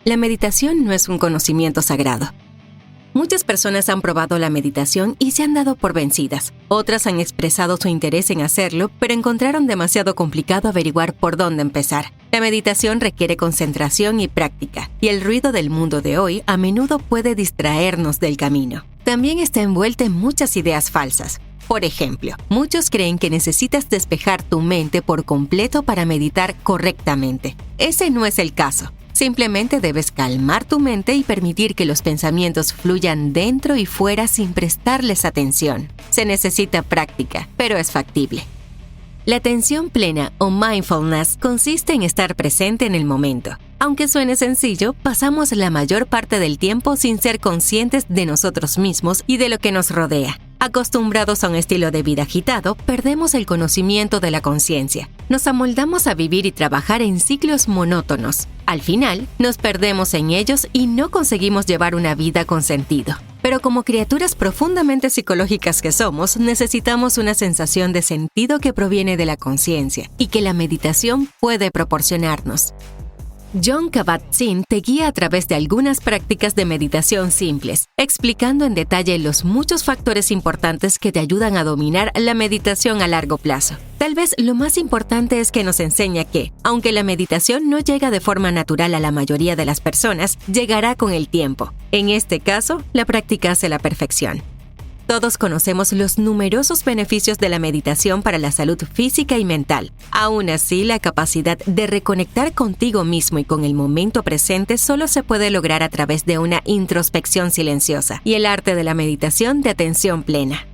la meditación no es un conocimiento sagrado. Muchas personas han probado la meditación y se han dado por vencidas. Otras han expresado su interés en hacerlo, pero encontraron demasiado complicado averiguar por dónde empezar. La meditación requiere concentración y práctica, y el ruido del mundo de hoy a menudo puede distraernos del camino. También está envuelta en muchas ideas falsas. Por ejemplo, muchos creen que necesitas despejar tu mente por completo para meditar correctamente. Ese no es el caso. Simplemente debes calmar tu mente y permitir que los pensamientos fluyan dentro y fuera sin prestarles atención. Se necesita práctica, pero es factible. La atención plena o mindfulness consiste en estar presente en el momento. Aunque suene sencillo, pasamos la mayor parte del tiempo sin ser conscientes de nosotros mismos y de lo que nos rodea. Acostumbrados a un estilo de vida agitado, perdemos el conocimiento de la conciencia. Nos amoldamos a vivir y trabajar en ciclos monótonos. Al final, nos perdemos en ellos y no conseguimos llevar una vida con sentido. Pero como criaturas profundamente psicológicas que somos, necesitamos una sensación de sentido que proviene de la conciencia y que la meditación puede proporcionarnos. Jon Kabat-Zinn te guía a través de algunas prácticas de meditación simples, explicando en detalle los muchos factores importantes que te ayudan a dominar la meditación a largo plazo. Tal vez lo más importante es que nos enseña que, aunque la meditación no llega de forma natural a la mayoría de las personas, llegará con el tiempo. En este caso, la práctica hace la perfección. Todos conocemos los numerosos beneficios de la meditación para la salud física y mental. Aún así, la capacidad de reconectar contigo mismo y con el momento presente solo se puede lograr a través de una introspección silenciosa y el arte de la meditación de atención plena.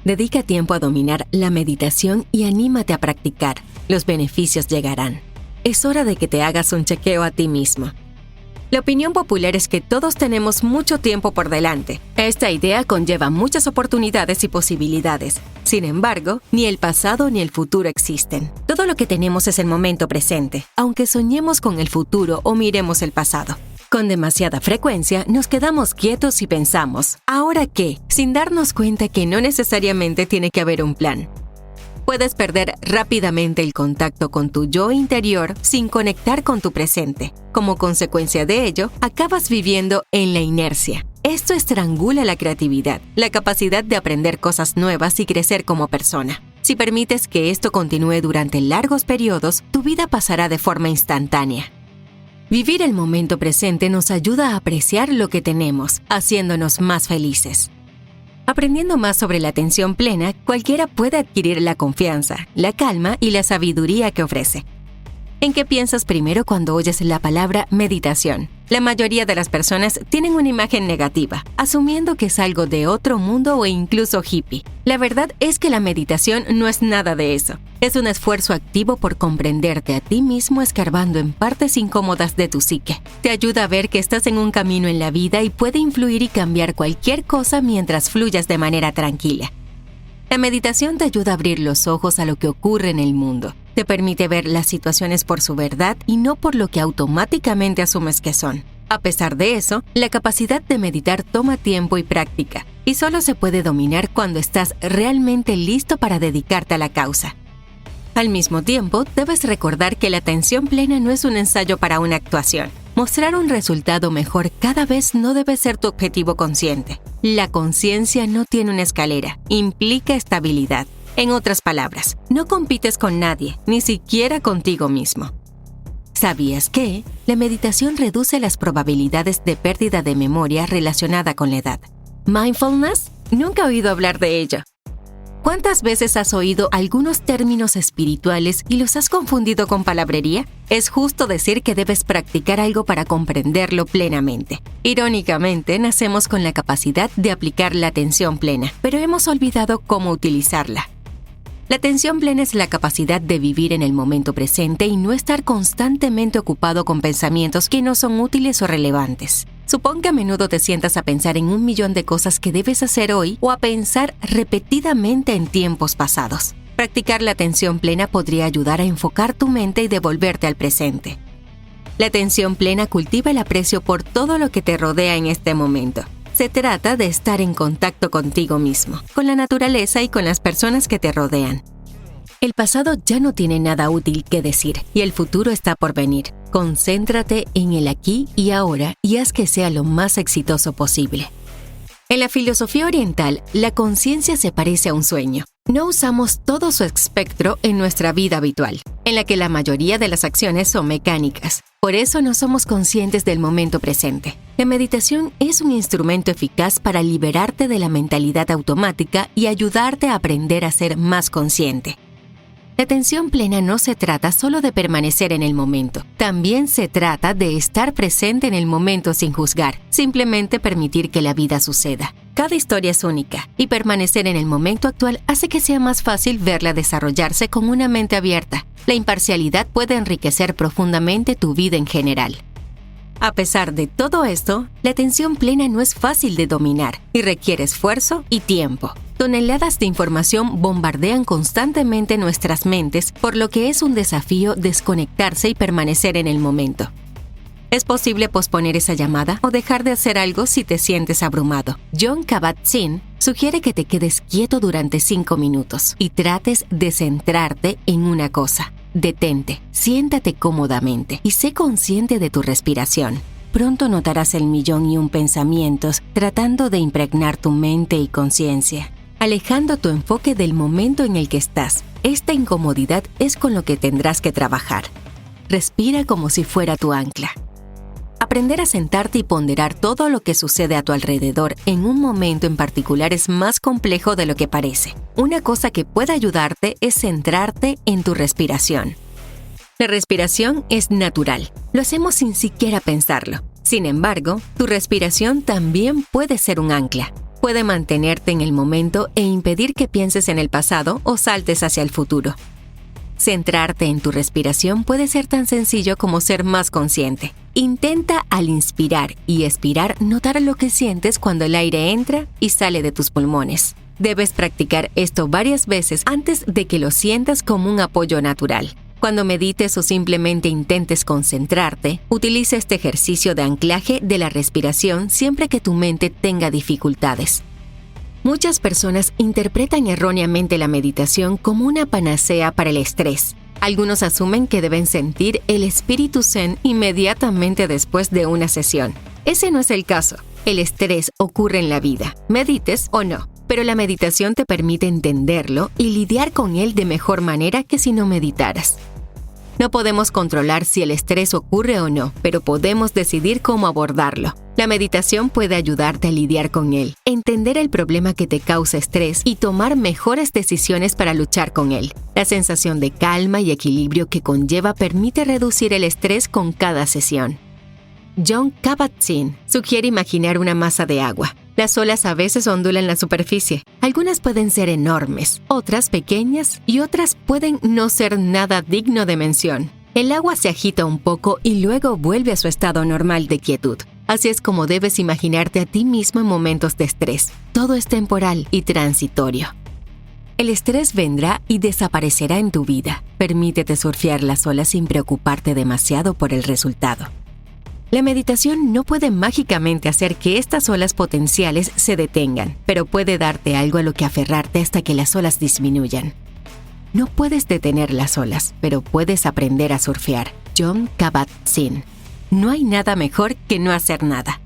Dedica tiempo a dominar la meditación y anímate a practicar. Los beneficios llegarán. Es hora de que te hagas un chequeo a ti mismo. La opinión popular es que todos tenemos mucho tiempo por delante. Esta idea conlleva muchas oportunidades y posibilidades. Sin embargo, ni el pasado ni el futuro existen. Todo lo que tenemos es el momento presente, aunque soñemos con el futuro o miremos el pasado. Con demasiada frecuencia, nos quedamos quietos y pensamos, ¿ahora qué?, sin darnos cuenta que no necesariamente tiene que haber un plan. Puedes perder rápidamente el contacto con tu yo interior sin conectar con tu presente. Como consecuencia de ello, acabas viviendo en la inercia. Esto estrangula la creatividad, la capacidad de aprender cosas nuevas y crecer como persona. Si permites que esto continúe durante largos periodos, tu vida pasará de forma instantánea. Vivir el momento presente nos ayuda a apreciar lo que tenemos, haciéndonos más felices. Aprendiendo más sobre la atención plena, cualquiera puede adquirir la confianza, la calma y la sabiduría que ofrece. ¿En qué piensas primero cuando oyes la palabra meditación? La mayoría de las personas tienen una imagen negativa, asumiendo que es algo de otro mundo o incluso hippie. La verdad es que la meditación no es nada de eso. Es un esfuerzo activo por comprenderte a ti mismo escarbando en partes incómodas de tu psique. Te ayuda a ver que estás en un camino en la vida y puede influir y cambiar cualquier cosa mientras fluyas de manera tranquila. La meditación te ayuda a abrir los ojos a lo que ocurre en el mundo. Te permite ver las situaciones por su verdad y no por lo que automáticamente asumes que son. A pesar de eso, la capacidad de meditar toma tiempo y práctica, y solo se puede dominar cuando estás realmente listo para dedicarte a la causa. Al mismo tiempo, debes recordar que la atención plena no es un ensayo para una actuación. Mostrar un resultado mejor cada vez no debe ser tu objetivo consciente. La conciencia no tiene una escalera, implica estabilidad. En otras palabras, no compites con nadie, ni siquiera contigo mismo. ¿Sabías que la meditación reduce las probabilidades de pérdida de memoria relacionada con la edad? ¿Mindfulness? Nunca he oído hablar de ello. ¿Cuántas veces has oído algunos términos espirituales y los has confundido con palabrería? Es justo decir que debes practicar algo para comprenderlo plenamente. Irónicamente, nacemos con la capacidad de aplicar la atención plena, pero hemos olvidado cómo utilizarla. La atención plena es la capacidad de vivir en el momento presente y no estar constantemente ocupado con pensamientos que no son útiles o relevantes. Supón que a menudo te sientas a pensar en 1.000.000 de cosas que debes hacer hoy o a pensar repetidamente en tiempos pasados. Practicar la atención plena podría ayudar a enfocar tu mente y devolverte al presente. La atención plena cultiva el aprecio por todo lo que te rodea en este momento. Se trata de estar en contacto contigo mismo, con la naturaleza y con las personas que te rodean. El pasado ya no tiene nada útil que decir y el futuro está por venir. Concéntrate en el aquí y ahora y haz que sea lo más exitoso posible. En la filosofía oriental, la conciencia se parece a un sueño. No usamos todo su espectro en nuestra vida habitual, en la que la mayoría de las acciones son mecánicas. Por eso no somos conscientes del momento presente. La meditación es un instrumento eficaz para liberarte de la mentalidad automática y ayudarte a aprender a ser más consciente. La atención plena no se trata solo de permanecer en el momento. También se trata de estar presente en el momento sin juzgar, simplemente permitir que la vida suceda. Cada historia es única, y permanecer en el momento actual hace que sea más fácil verla desarrollarse con una mente abierta. La imparcialidad puede enriquecer profundamente tu vida en general. A pesar de todo esto, la atención plena no es fácil de dominar y requiere esfuerzo y tiempo. Toneladas de información bombardean constantemente nuestras mentes, por lo que es un desafío desconectarse y permanecer en el momento. Es posible posponer esa llamada o dejar de hacer algo si te sientes abrumado. Jon Kabat-Zinn sugiere que te quedes quieto durante 5 minutos y trates de centrarte en una cosa. Detente, siéntate cómodamente y sé consciente de tu respiración. Pronto notarás el 1.000.001 pensamientos tratando de impregnar tu mente y conciencia, alejando tu enfoque del momento en el que estás. Esta incomodidad es con lo que tendrás que trabajar. Respira como si fuera tu ancla. Aprender a sentarte y ponderar todo lo que sucede a tu alrededor en un momento en particular es más complejo de lo que parece. Una cosa que puede ayudarte es centrarte en tu respiración. La respiración es natural. Lo hacemos sin siquiera pensarlo. Sin embargo, tu respiración también puede ser un ancla. Puede mantenerte en el momento e impedir que pienses en el pasado o saltes hacia el futuro. Centrarte en tu respiración puede ser tan sencillo como ser más consciente. Intenta al inspirar y expirar notar lo que sientes cuando el aire entra y sale de tus pulmones. Debes practicar esto varias veces antes de que lo sientas como un apoyo natural. Cuando medites o simplemente intentes concentrarte, utiliza este ejercicio de anclaje de la respiración siempre que tu mente tenga dificultades. Muchas personas interpretan erróneamente la meditación como una panacea para el estrés. Algunos asumen que deben sentir el espíritu zen inmediatamente después de una sesión. Ese no es el caso. El estrés ocurre en la vida, medites o no, pero la meditación te permite entenderlo y lidiar con él de mejor manera que si no meditaras. No podemos controlar si el estrés ocurre o no, pero podemos decidir cómo abordarlo. La meditación puede ayudarte a lidiar con él, entender el problema que te causa estrés y tomar mejores decisiones para luchar con él. La sensación de calma y equilibrio que conlleva permite reducir el estrés con cada sesión. Jon Kabat-Zinn sugiere imaginar una masa de agua. Las olas a veces ondulan la superficie. Algunas pueden ser enormes, otras pequeñas y otras pueden no ser nada digno de mención. El agua se agita un poco y luego vuelve a su estado normal de quietud. Así es como debes imaginarte a ti mismo en momentos de estrés. Todo es temporal y transitorio. El estrés vendrá y desaparecerá en tu vida. Permítete surfear las olas sin preocuparte demasiado por el resultado. La meditación no puede mágicamente hacer que estas olas potenciales se detengan, pero puede darte algo a lo que aferrarte hasta que las olas disminuyan. No puedes detener las olas, pero puedes aprender a surfear. Jon Kabat-Zinn. No hay nada mejor que no hacer nada.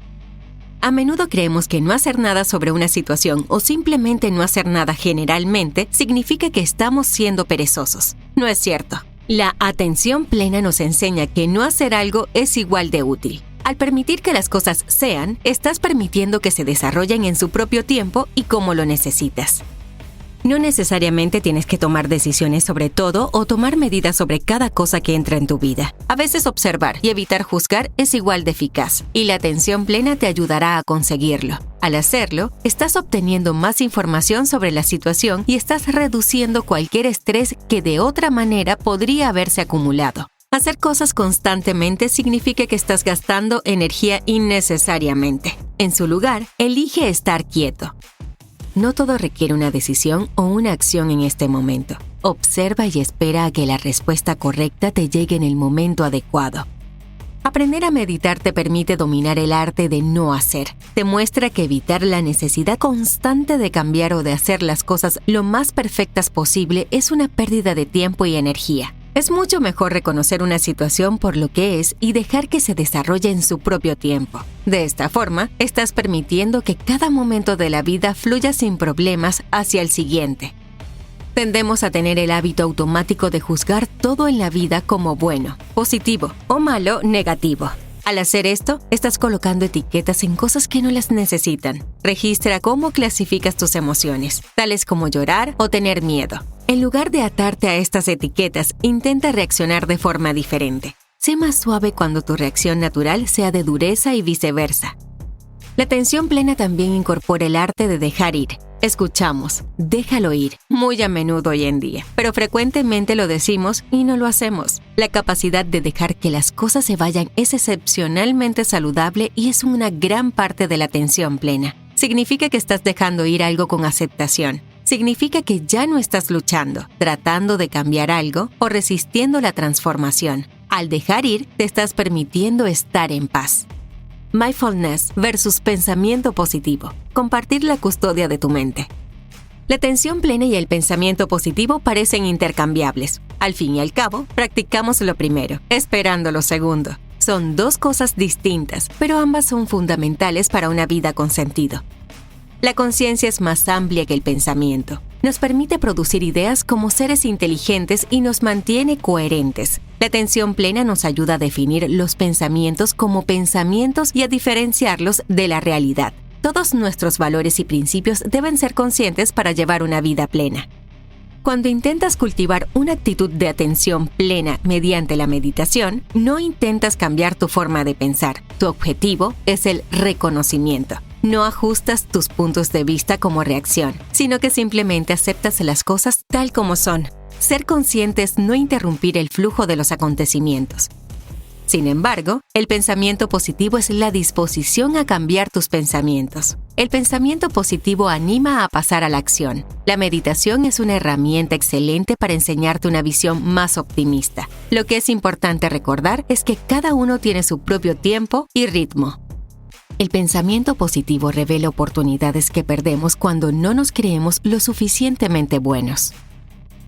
A menudo creemos que no hacer nada sobre una situación o simplemente no hacer nada generalmente significa que estamos siendo perezosos. No es cierto. La atención plena nos enseña que no hacer algo es igual de útil. Al permitir que las cosas sean, estás permitiendo que se desarrollen en su propio tiempo y como lo necesitas. No necesariamente tienes que tomar decisiones sobre todo o tomar medidas sobre cada cosa que entra en tu vida. A veces observar y evitar juzgar es igual de eficaz, y la atención plena te ayudará a conseguirlo. Al hacerlo, estás obteniendo más información sobre la situación y estás reduciendo cualquier estrés que de otra manera podría haberse acumulado. Hacer cosas constantemente significa que estás gastando energía innecesariamente. En su lugar, elige estar quieto. No todo requiere una decisión o una acción en este momento. Observa y espera a que la respuesta correcta te llegue en el momento adecuado. Aprender a meditar te permite dominar el arte de no hacer. Te muestra que evitar la necesidad constante de cambiar o de hacer las cosas lo más perfectas posible es una pérdida de tiempo y energía. Es mucho mejor reconocer una situación por lo que es y dejar que se desarrolle en su propio tiempo. De esta forma, estás permitiendo que cada momento de la vida fluya sin problemas hacia el siguiente. Tendemos a tener el hábito automático de juzgar todo en la vida como bueno, positivo o malo, negativo. Al hacer esto, estás colocando etiquetas en cosas que no las necesitan. Registra cómo clasificas tus emociones, tales como llorar o tener miedo. En lugar de atarte a estas etiquetas, intenta reaccionar de forma diferente. Sé más suave cuando tu reacción natural sea de dureza y viceversa. La atención plena también incorpora el arte de dejar ir. Escuchamos, déjalo ir, muy a menudo hoy en día, pero frecuentemente lo decimos y no lo hacemos. La capacidad de dejar que las cosas se vayan es excepcionalmente saludable y es una gran parte de la atención plena. Significa que estás dejando ir algo con aceptación. Significa que ya no estás luchando, tratando de cambiar algo o resistiendo la transformación. Al dejar ir, te estás permitiendo estar en paz. Mindfulness versus pensamiento positivo. Compartir la custodia de tu mente. La atención plena y el pensamiento positivo parecen intercambiables. Al fin y al cabo, practicamos lo primero, esperando lo segundo. Son dos cosas distintas, pero ambas son fundamentales para una vida con sentido. La conciencia es más amplia que el pensamiento. Nos permite producir ideas como seres inteligentes y nos mantiene coherentes. La atención plena nos ayuda a definir los pensamientos como pensamientos y a diferenciarlos de la realidad. Todos nuestros valores y principios deben ser conscientes para llevar una vida plena. Cuando intentas cultivar una actitud de atención plena mediante la meditación, no intentas cambiar tu forma de pensar. Tu objetivo es el reconocimiento. No ajustas tus puntos de vista como reacción, sino que simplemente aceptas las cosas tal como son. Ser consciente es no interrumpir el flujo de los acontecimientos. Sin embargo, el pensamiento positivo es la disposición a cambiar tus pensamientos. El pensamiento positivo anima a pasar a la acción. La meditación es una herramienta excelente para enseñarte una visión más optimista. Lo que es importante recordar es que cada uno tiene su propio tiempo y ritmo. El pensamiento positivo revela oportunidades que perdemos cuando no nos creemos lo suficientemente buenos.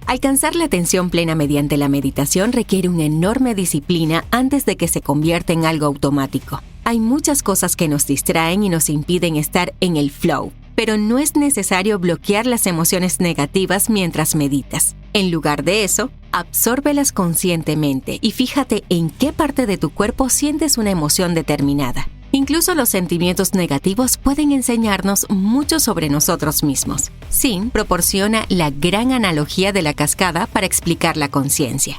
Alcanzar la atención plena mediante la meditación requiere una enorme disciplina antes de que se convierta en algo automático. Hay muchas cosas que nos distraen y nos impiden estar en el flow, pero no es necesario bloquear las emociones negativas mientras meditas. En lugar de eso, absórbelas conscientemente y fíjate en qué parte de tu cuerpo sientes una emoción determinada. Incluso los sentimientos negativos pueden enseñarnos mucho sobre nosotros mismos. Zen proporciona la gran analogía de la cascada para explicar la conciencia.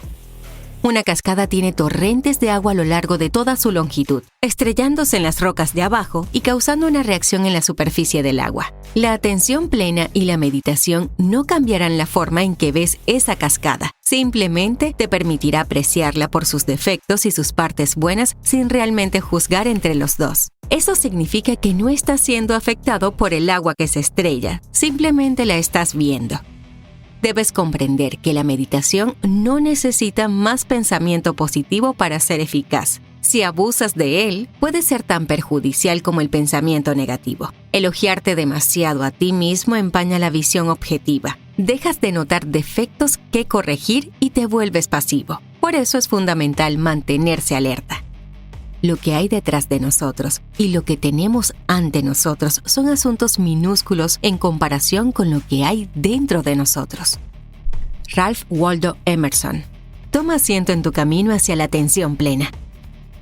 Una cascada tiene torrentes de agua a lo largo de toda su longitud, estrellándose en las rocas de abajo y causando una reacción en la superficie del agua. La atención plena y la meditación no cambiarán la forma en que ves esa cascada. Simplemente te permitirá apreciarla por sus defectos y sus partes buenas sin realmente juzgar entre los dos. Eso significa que no estás siendo afectado por el agua que se estrella, simplemente la estás viendo. Debes comprender que la meditación no necesita más pensamiento positivo para ser eficaz. Si abusas de él, puede ser tan perjudicial como el pensamiento negativo. Elogiarte demasiado a ti mismo empaña la visión objetiva. Dejas de notar defectos que corregir y te vuelves pasivo. Por eso es fundamental mantenerse alerta. Lo que hay detrás de nosotros y lo que tenemos ante nosotros son asuntos minúsculos en comparación con lo que hay dentro de nosotros. Ralph Waldo Emerson. Toma asiento en tu camino hacia la atención plena.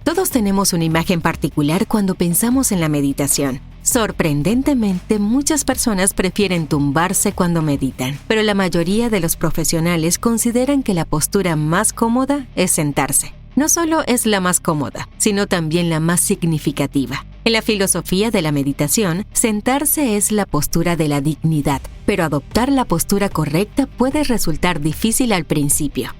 Todos tenemos una imagen particular cuando pensamos en la meditación. Sorprendentemente, muchas personas prefieren tumbarse cuando meditan, pero la mayoría de los profesionales consideran que la postura más cómoda es sentarse. No solo es la más cómoda, sino también la más significativa. En la filosofía de la meditación, sentarse es la postura de la dignidad, pero adoptar la postura correcta puede resultar difícil al principio.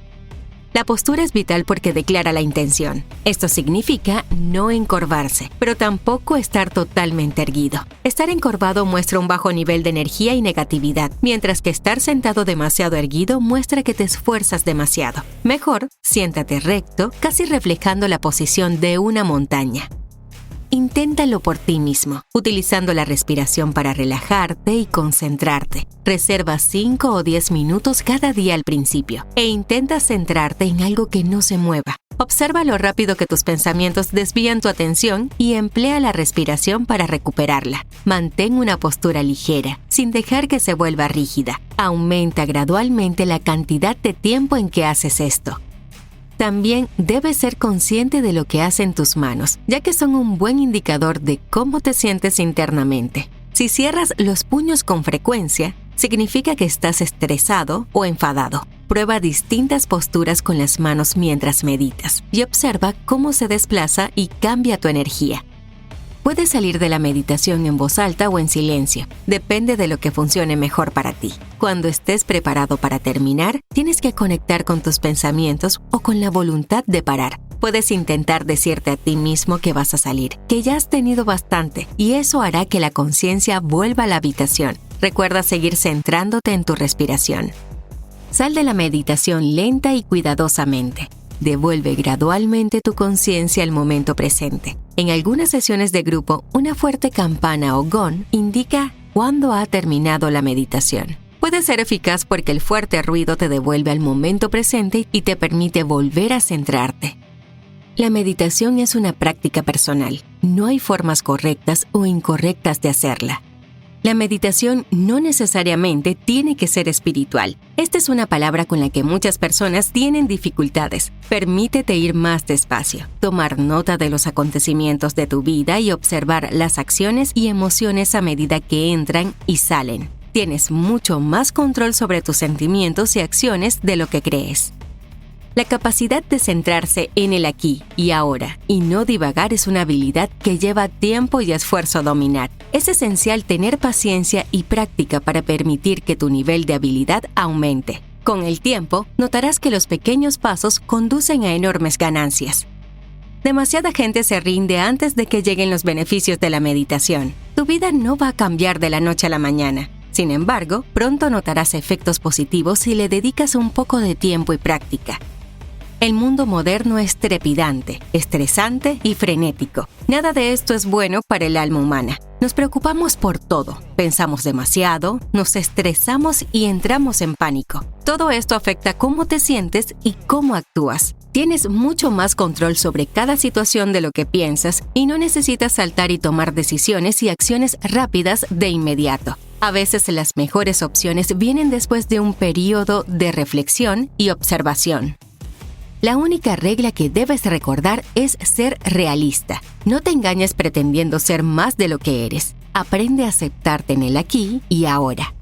La postura es vital porque declara la intención. Esto significa no encorvarse, pero tampoco estar totalmente erguido. Estar encorvado muestra un bajo nivel de energía y negatividad, mientras que estar sentado demasiado erguido muestra que te esfuerzas demasiado. Mejor, siéntate recto, casi reflejando la posición de una montaña. inténtalo por ti mismo, utilizando la respiración para relajarte y concentrarte. Reserva 5 o 10 minutos cada día al principio e intenta centrarte en algo que no se mueva. Observa lo rápido que tus pensamientos desvían tu atención y emplea la respiración para recuperarla. Mantén una postura ligera, sin dejar que se vuelva rígida. Aumenta gradualmente la cantidad de tiempo en que haces esto. También debes ser consciente de lo que hacen tus manos, ya que son un buen indicador de cómo te sientes internamente. Si cierras los puños con frecuencia, significa que estás estresado o enfadado. Prueba distintas posturas con las manos mientras meditas y observa cómo se desplaza y cambia tu energía. Puedes salir de la meditación en voz alta o en silencio, depende de lo que funcione mejor para ti. Cuando estés preparado para terminar, tienes que conectar con tus pensamientos o con la voluntad de parar. Puedes intentar decirte a ti mismo que vas a salir, que ya has tenido bastante, y eso hará que la conciencia vuelva a la habitación. Recuerda seguir centrándote en tu respiración. Sal de la meditación lenta y cuidadosamente. Devuelve gradualmente tu conciencia al momento presente. En algunas sesiones de grupo, una fuerte campana o gong indica cuándo ha terminado la meditación. Puede ser eficaz porque el fuerte ruido te devuelve al momento presente y te permite volver a centrarte. La meditación es una práctica personal. No hay formas correctas o incorrectas de hacerla. La meditación no necesariamente tiene que ser espiritual. Esta es una palabra con la que muchas personas tienen dificultades. Permítete ir más despacio, tomar nota de los acontecimientos de tu vida y observar las acciones y emociones a medida que entran y salen. Tienes mucho más control sobre tus sentimientos y acciones de lo que crees. La capacidad de centrarse en el aquí y ahora y no divagar es una habilidad que lleva tiempo y esfuerzo a dominar. Es esencial tener paciencia y práctica para permitir que tu nivel de habilidad aumente. Con el tiempo, notarás que los pequeños pasos conducen a enormes ganancias. Demasiada gente se rinde antes de que lleguen los beneficios de la meditación. Tu vida no va a cambiar de la noche a la mañana. Sin embargo, pronto notarás efectos positivos si le dedicas un poco de tiempo y práctica. El mundo moderno es trepidante, estresante y frenético. Nada de esto es bueno para el alma humana. Nos preocupamos por todo, pensamos demasiado, nos estresamos y entramos en pánico. Todo esto afecta cómo te sientes y cómo actúas. Tienes mucho más control sobre cada situación de lo que piensas y no necesitas saltar y tomar decisiones y acciones rápidas de inmediato. A veces las mejores opciones vienen después de un periodo de reflexión y observación. La única regla que debes recordar es ser realista. No te engañes pretendiendo ser más de lo que eres. Aprende a aceptarte en el aquí y ahora.